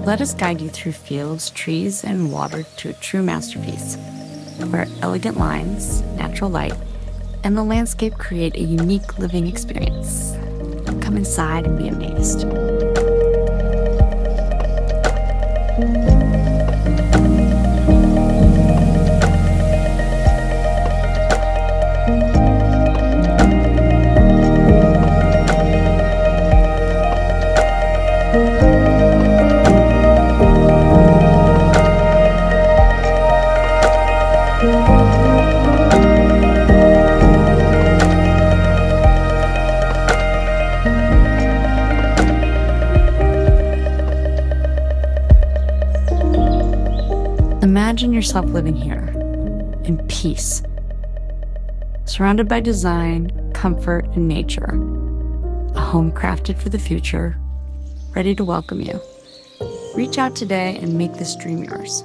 Let us guide you through fields, trees, and water to a true masterpiece, where elegant lines, natural light, and the landscape create a unique living experience. Come inside and be amazed. Imagine yourself living here, in peace, surrounded by design, comfort, and nature. A home crafted for the future, ready to welcome you. Reach out today and make this dream yours.